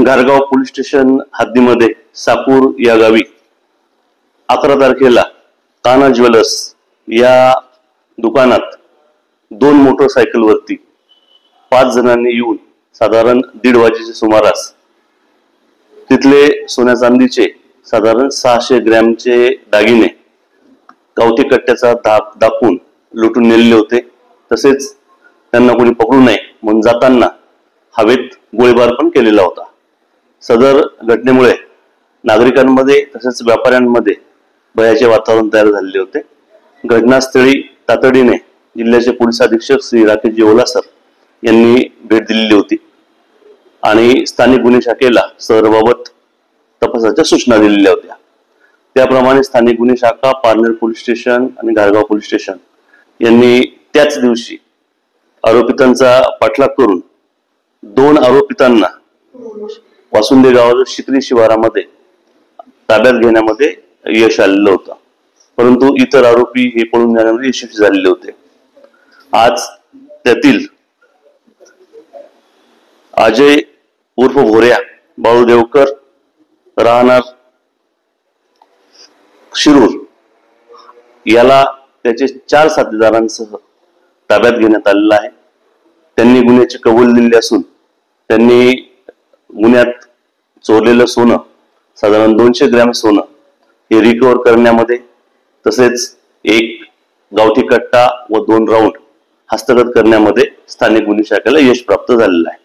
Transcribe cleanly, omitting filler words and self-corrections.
घारगाव police station हद्दीमध्ये Sakur या गावी 11 तारखेला कान्हा ज्वेलर्स या दुकानात 2 मोटरसायकलवरती 5 जणांनी येऊन साधारण 1:30 वाजेच्या सुमारास तिथले सोन्या चांदीचे साधारण 600 ग्रॅमचे दागिने गावठी कट्ट्याचा दाखवून लुटून नेलेले होते। तसेच त्यांना कोणी पकडू नये म्हणून जाताना हवेत गोळीबार पण केलेला होता। सदर घटनेमुळे नागरिकांमध्ये तसेच व्यापाऱ्यांमध्ये भयाचे वातावरण तयार झालेले होते। घटनास्थळी तातडीने जिल्ह्याचे पोलीस अधीक्षक श्री राकेशजी ओलासर यांनी भेट दिलेली होती आणि स्थानिक गुन्हे शाखेला सदरबाबत तपासाच्या सूचना दिलेल्या होत्या। त्याप्रमाणे स्थानिक गुन्हे शाखा, पारनेर पोलीस स्टेशन आणि घारगाव पोलीस स्टेशन यांनी त्याच दिवशी आरोपितांचा पाठलाग करून 2 आरोपितांना वासुंदे गावाच्या शिकरी शिवारामध्ये ताब्यात घेण्यामध्ये यश आलेलं होतं, परंतु इतर आरोपी हे पळून जाण्यामध्ये यशस्वी झालेले होते। आज त्यातील अजय उर्फ भोऱ्या बाळू देवकर राहणार शिरूर याला त्याचे 4 साथीदारांसह ताब्यात घेण्यात आलेला आहे। त्यांनी गुन्ह्याची कबुली दिली असून त्यांनी गुन्ह्यात चोरलेलं सोनं साधारण 200 ग्रॅम सोनं हे रिकव्हर करण्यामध्ये तसेच 1 गावठी कट्टा व 2 राऊंड हस्तगत करण्यामध्ये स्थानिक गुन्हे शाखेला यश प्राप्त झालेलं आहे।